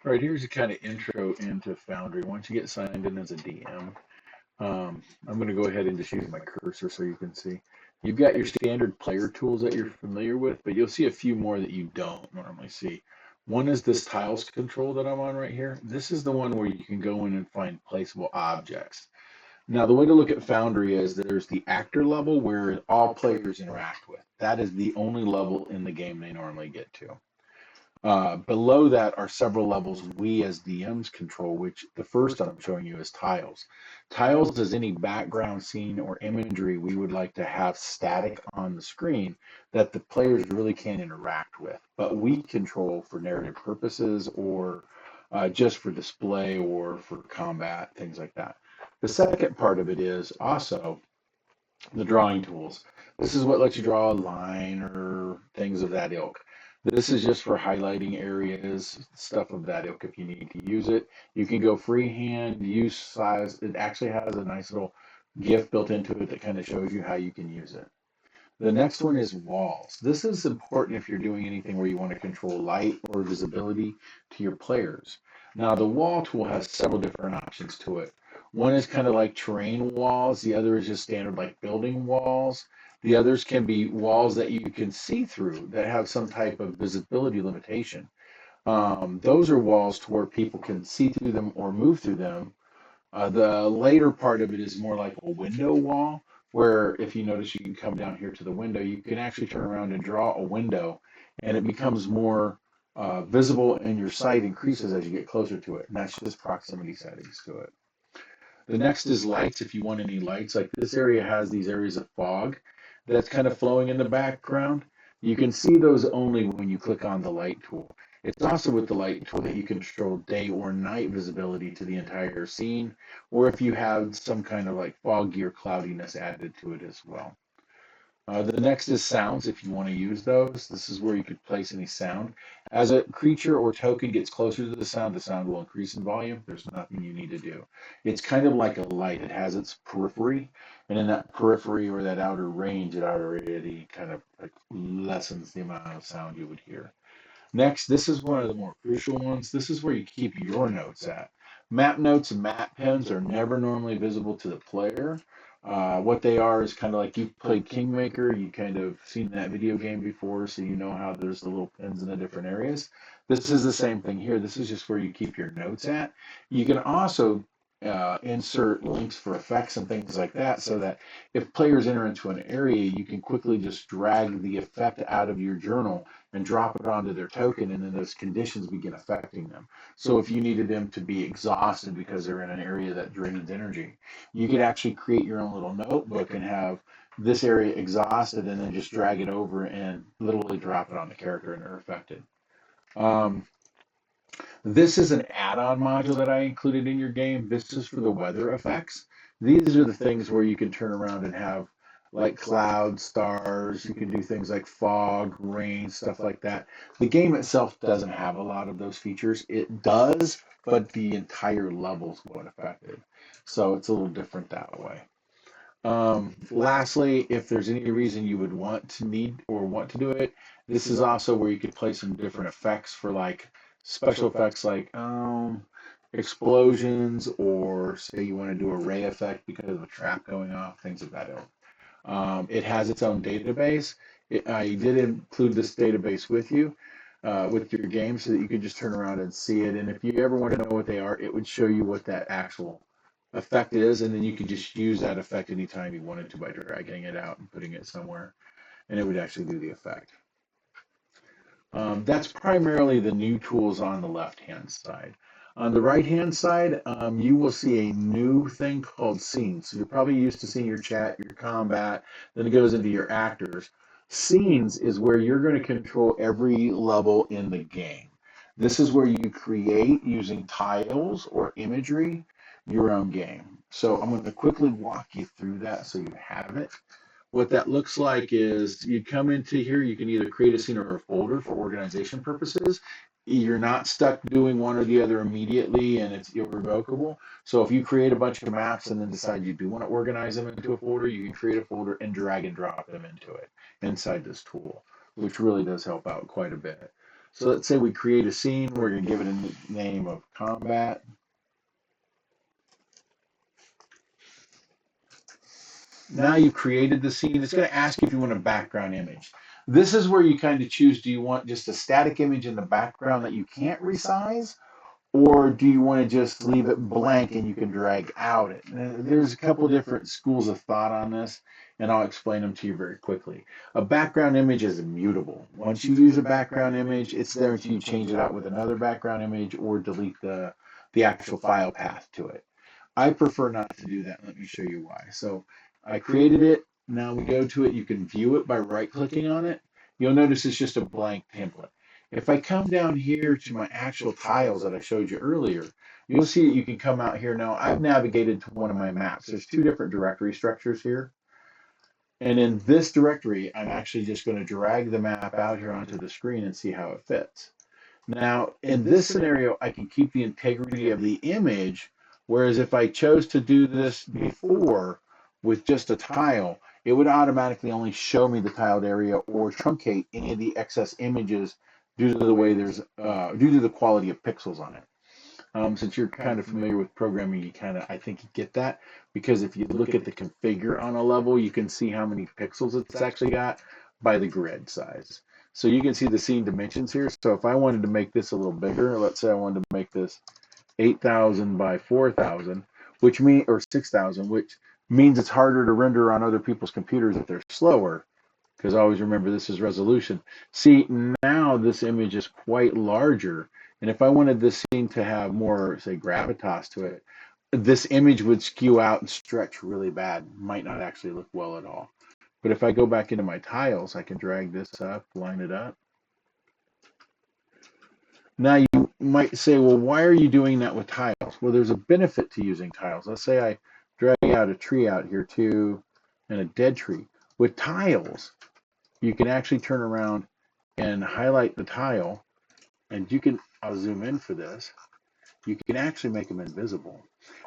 All right, here's a kind of intro into Foundry. Once you get signed in as a DM, I'm going to go ahead and just use my cursor so you can see. You've got your standard player tools that you're familiar with, but you'll see a few more that you don't normally see. One is this tiles control that I'm on right here. This is the one where you can go in and find placeable objects. Now, the way to look at Foundry is there's the actor level where all players interact with. That is the only level in the game they normally get to. Below that are several levels we as DMs control, which the first I'm showing you is tiles. Tiles is any background scene or imagery we would like to have static on the screen that the players really can't interact with, but we control for narrative purposes or just for display or for combat, things like that. The second part of it is also the drawing tools. This is what lets you draw a line or things of that ilk. This is just for highlighting areas, stuff of that ilk if you need to use it. You can go freehand, use size. It actually has a nice little GIF built into it that kind of shows you how you can use it. The next one is walls. This is important if you're doing anything where you want to control light or visibility to your players. Now, the wall tool has several different options to it. One is kind of like terrain walls. The other is just standard like building walls. The others can be walls that you can see through that have some type of visibility limitation. Those are walls to where people can see through them or move through them. The later part of it is more like a window wall, where if you notice, you can come down here to the window, you can actually turn around and draw a window, and it becomes more visible and your sight increases as you get closer to it. And that's just proximity settings to it. The next is lights. If you want any lights, like this area has these areas of fog that's kind of flowing in the background. You can see those only when you click on the light tool. It's also with the light tool that you can control day or night visibility to the entire scene, or if you have some kind of like foggy or cloudiness added to it as well. The next is sounds if you want to use those. This is where you could place any sound. As a creature or token gets closer to the sound will increase in volume. There's nothing you need to do. It's kind of like a light. It has its periphery, and in that periphery or that outer range, it already kind of like lessens the amount of sound you would hear. Next, this is one of the more crucial ones. This is where you keep your notes at. Map notes and map pens are never normally visible to the player. What they are is kind of like you've played Kingmaker, you kind of seen that video game before, so you know how there's the little pins in the different areas. This is the same thing here. This is just where you keep your notes at. You can also insert links for effects and things like that so that if players enter into an area, you can quickly just drag the effect out of your journal and drop it onto their token, and then those conditions begin affecting them. So if you needed them to be exhausted because they're in an area that drains energy, you could actually create your own little notebook and have this area exhausted and then just drag it over and literally drop it on the character and they're affected. Um, this is an add-on module that I included in your game. This is for the weather effects. These are the things where you can turn around and have like clouds, stars. You can do things like fog, rain, stuff like that. The game itself doesn't have a lot of those features. It does, but the entire level's what affected. So it's a little different that way. Lastly, if there's any reason you would want to need or want to do it, this is also where you could play some different effects for like special effects like explosions, or say you want to do a ray effect because of a trap going off, things of that ilk. It has its own database. I did include this database with your game so that you could just turn around and see it. And if you ever want to know what they are, it would show you what that actual effect is, and then you could just use that effect anytime you wanted to by dragging it out and putting it somewhere, and it would actually do the effect. That's primarily the new tools on the left-hand side. On the right-hand side, you will see a new thing called Scenes. So you're probably used to seeing your chat, your combat, then it goes into your actors. Scenes is where you're going to control every level in the game. This is where you create, using tiles or imagery, your own game. So I'm going to quickly walk you through that so you have it. What that looks like is you come into here, you can either create a scene or a folder for organization purposes. You're not stuck doing one or the other immediately, and it's irrevocable. So if you create a bunch of maps and then decide you do want to organize them into a folder, you can create a folder and drag and drop them into it inside this tool, which really does help out quite a bit. So let's say we create a scene. We're going to give it a name of combat. Now you've created the scene. It's going to ask you if you want a background image. This is where you kind of choose, do you want just a static image in the background that you can't resize? Or do you want to just leave it blank and you can drag out it? There's a couple different schools of thought on this, and I'll explain them to you very quickly. A background image is immutable. Once you use a background image, it's there until you change it out with another background image or delete the actual file path to it. I prefer not to do that. Let me show you why. So I created it. Now we go to it. You can view it by right-clicking on it. You'll notice it's just a blank template. If I come down here to my actual tiles that I showed you earlier, you'll see that you can come out here. Now, I've navigated to one of my maps. There's two different directory structures here. And in this directory, I'm actually just going to drag the map out here onto the screen and see how it fits. Now, in this scenario, I can keep the integrity of the image, whereas if I chose to do this before with just a tile, it would automatically only show me the tiled area or truncate any of the excess images due to the way due to the quality of pixels on it. Since you're kind of familiar with programming, I think you get that, because if you look at the configure on a level, you can see how many pixels it's actually got by the grid size. So you can see the scene dimensions here. So if I wanted to make this a little bigger, let's say I wanted to make this 8,000 by 4,000, or 6,000, which means it's harder to render on other people's computers if they're slower, because always remember this is resolution. See, now this image is quite larger, and if I wanted this scene to have more, say, gravitas to it, this image would skew out and stretch really bad. Might not actually look well at all. But if I go back into my tiles, I can drag this up, line it up. Now you might say, well, why are you doing that with tiles? Well, there's a benefit to using tiles. Let's say I drag out a tree out here too, and a dead tree. With tiles, you can actually turn around and highlight the tile, and I'll zoom in for this, you can actually make them invisible.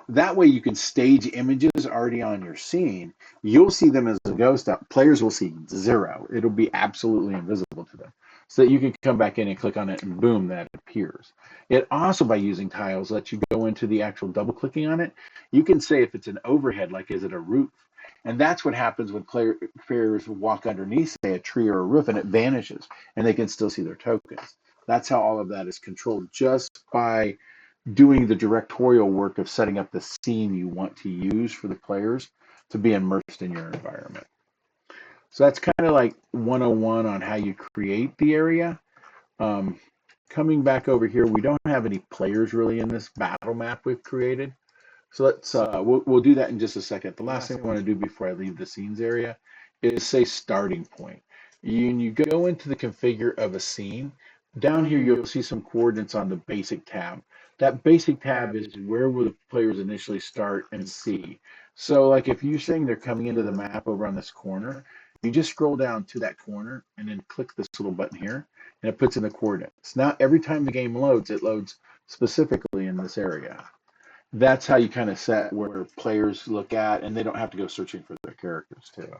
That way you can stage images already on your scene. You'll see them as a ghost. Players will see zero. It'll be absolutely invisible to them. So that you can come back in and click on it and boom, that appears. It also, by using tiles, lets you go into the actual double clicking on it. You can say if it's an overhead, like is it a roof? And that's what happens when players walk underneath, say, a tree or a roof, and it vanishes, and they can still see their tokens. That's how all of that is controlled, just by doing the directorial work of setting up the scene you want to use for the players to be immersed in your environment. So that's kind of like 101 on how you create the area. Coming back over here, we don't have any players really in this battle map we've created. So let's we'll do that in just a second. The last thing I want to do before I leave the scenes area is say starting point. You go into the configure of a scene. Down here, you'll see some coordinates on the basic tab. That basic tab is where will the players initially start and see. So like if you're saying they're coming into the map over on this corner, you just scroll down to that corner and then click this little button here, and it puts in the coordinates. Now, every time the game loads, it loads specifically in this area. That's how you kind of set where players look at, and they don't have to go searching for their characters too.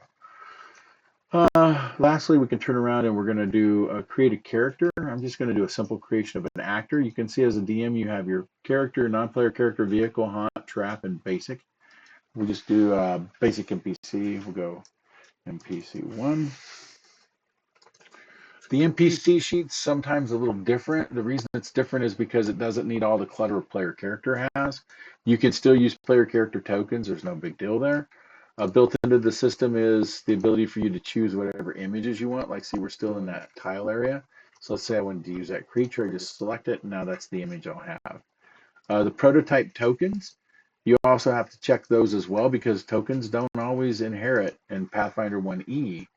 Lastly, we can turn around and we're going to do create a character. I'm just going to do a simple creation of an actor. You can see as a DM, you have your character, non-player character, vehicle, haunt, trap, and basic. We'll just do basic NPC. We'll go NPC1. The NPC sheet's sometimes a little different. The reason it's different is because it doesn't need all the clutter a player character has. You can still use player character tokens. There's no big deal there. Built into the system is the ability for you to choose whatever images you want. Like, see, we're still in that tile area. So let's say I wanted to use that creature. I just select it, and now that's the image I'll have. The prototype tokens, you also have to check those as well, because tokens don't always inherit in Pathfinder 1e.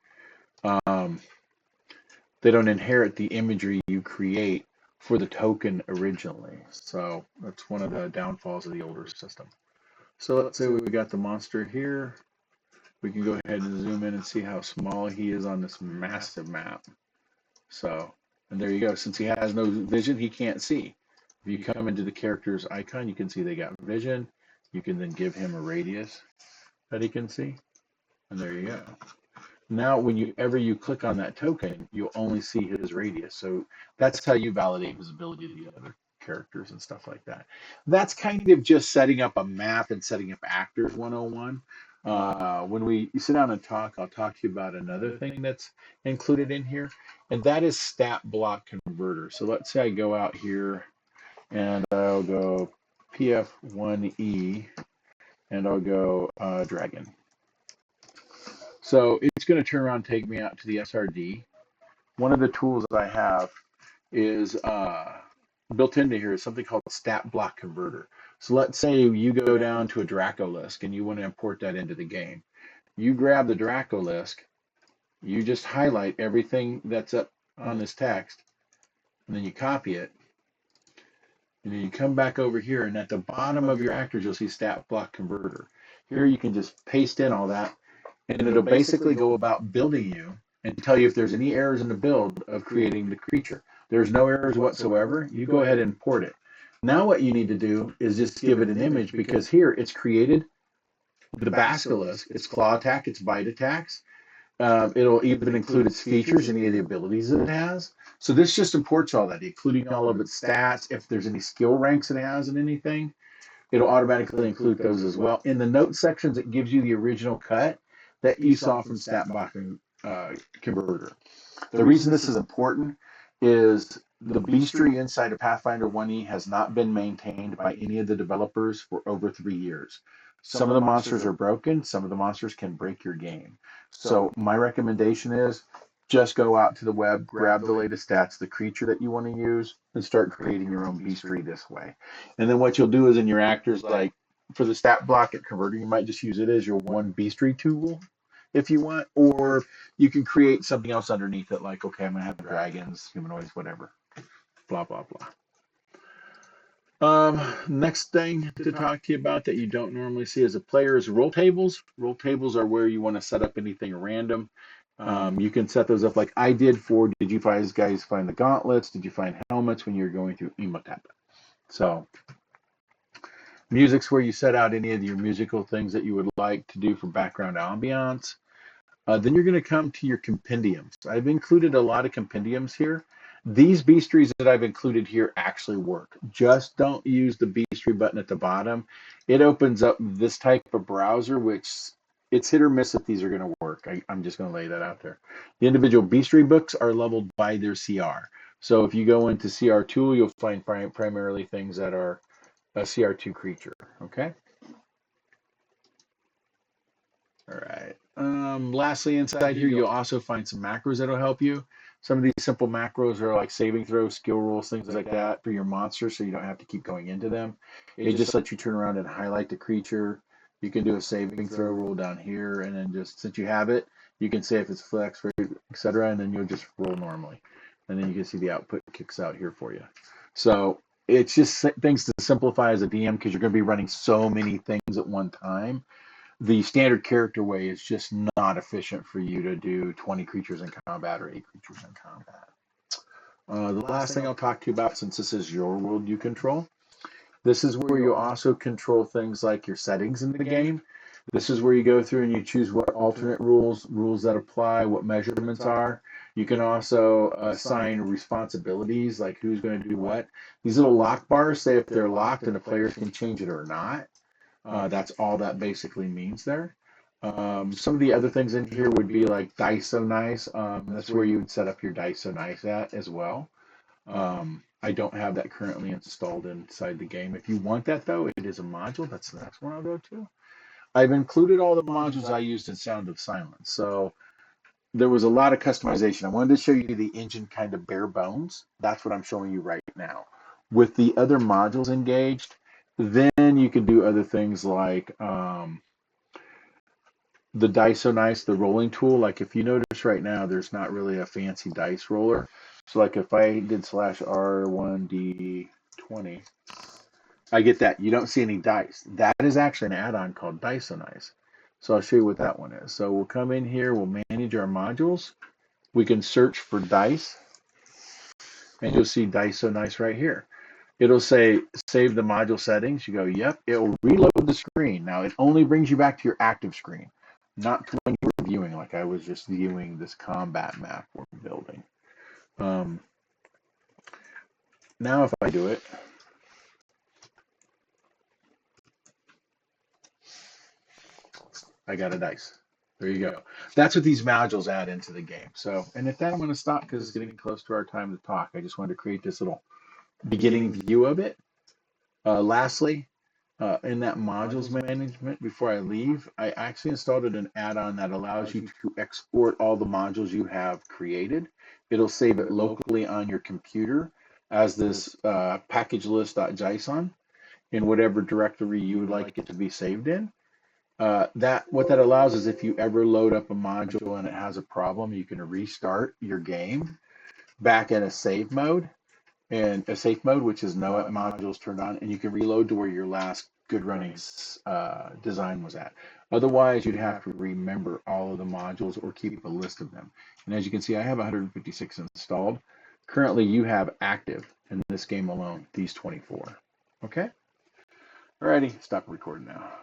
They don't inherit the imagery you create for the token originally. So that's one of the downfalls of the older system. So let's say we got the monster here. We can go ahead and zoom in and see how small he is on this massive map. So, and there you go. Since he has no vision, he can't see. If you come into the character's icon, you can see they got vision. You can then give him a radius that he can see. And there you go. Now, whenever you click on that token, you'll only see his radius. So that's how you validate visibility to the other characters and stuff like that. That's kind of just setting up a map and setting up actors 101. When we sit down and talk, I'll talk to you about another thing that's included in here, and that is stat block converter. So let's say I go out here and I'll go PF1e and I'll go dragon. So it's going to turn around and take me out to the SRD. One of the tools that I have is built into here is something called stat block converter. So let's say you go down to a Dracolisk and you want to import that into the game. You grab the Dracolisk, you just highlight everything that's up on this text, and then you copy it. And then you come back over here, and at the bottom of your actors, you'll see stat block converter. Here you can just paste in all that, and it'll basically go about building you and tell you if there's any errors in the build of creating the creature. There's no errors whatsoever. You go ahead and import it. Now what you need to do is just give it an image, because here it's created the basilisk, its claw attack, its bite attacks. It'll even include its features, any of the abilities that it has. So this just imports all that, including all of its stats. If there's any skill ranks it has in anything, it'll automatically include those as well. In the note sections, it gives you the original cut that you saw from StatBlock Converter. The reason this is important is the beastry inside of Pathfinder 1E has not been maintained by any of the developers for over 3 years. Some of the monsters are broken. Some of the monsters can break your game. So my recommendation is just go out to the web, grab the latest stats, the creature that you want to use, and start creating your own beastry this way. And then what you'll do is in your actors, like for the stat block at Converter, you might just use it as your one beastry tool if you want, or you can create something else underneath it, like, okay, I'm going to have dragons, humanoids, whatever, blah, blah, blah. Next thing to talk to you about that you don't normally see as a player is roll tables. Roll tables are where you want to set up anything random. You can set those up like I did for, did you guys find the gauntlets? Did you find helmets when you were going through Emotep? So music's where you set out any of your musical things that you would like to do for background ambiance. Then you're going to come to your compendiums. I've included a lot of compendiums here. These beastries that I've included here actually work. Just don't use the beastry button at the bottom. It opens up this type of browser, which it's hit or miss if these are going to work. I'm just going to lay that out there. The individual beastry books are leveled by their CR. So if you go into CR tool, you'll find primarily things that are a CR2 creature. Okay. All right. Lastly, inside here, you'll also find some macros that'll help you. Some of these simple macros are like saving throws, skill rolls, things like that for your monsters, so you don't have to keep going into them. It just lets you turn around and highlight the creature. You can do a saving throw roll down here, and then just, since you have it, you can say if it's flex, etc., and then you'll just roll normally. And then you can see the output kicks out here for you. So it's just things to simplify as a DM, because you're going to be running so many things at one time. The standard character way is just not efficient for you to do 20 creatures in combat or 8 creatures in combat. The last thing I'll talk to you about, since this is your world you control, this is where you also control things like your settings in the game. This is where you go through and you choose what alternate rules that apply, what measurements are. You can also assign responsibilities, like who's going to do what. These little lock bars say if they're locked and the players can change it or not. That's all that basically means there. Some of the other things in here would be like Dice So Nice. That's where you would set up your Dice So Nice at as well. I don't have that currently installed inside the game. If you want that, though, it is a module. That's the next one I'll go to. I've included all the modules I used in Sound of Silence. So there was a lot of customization. I wanted to show you the engine kind of bare bones. That's what I'm showing you right now. With the other modules engaged, then you can do other things like the Dice So Nice, the rolling tool. Like if you notice right now, there's not really a fancy dice roller. So like if I did /R1D20, I get that. You don't see any dice. That is actually an add-on called Dice So Nice. So I'll show you what that one is. So we'll come in here, we'll manage our modules. We can search for dice, and you'll see Dice So Nice right here. It'll say, save the module settings. You go, yep. It will reload the screen. Now, it only brings you back to your active screen, not to when you were viewing, like I was just viewing this combat map we're building. Now if I do it, I got a dice. There you go. That's what these modules add into the game. So, and at that, I'm going to stop because it's getting close to our time to talk. I just wanted to create this little beginning view of it. Lastly, in that modules management, before I leave, I actually installed an add-on that allows you to export all the modules you have created. It'll save it locally on your computer as this package list.json in whatever directory you would like it to be saved in. What that allows is if you ever load up a module and it has a problem, you can restart your game back in a save mode, which is no modules turned on, and you can reload to where your last good running design was at. Otherwise, you'd have to remember all of the modules or keep a list of them. And as you can see, I have 156 installed. Currently, you have active in this game alone, these 24. Okay? Alrighty, stop recording now.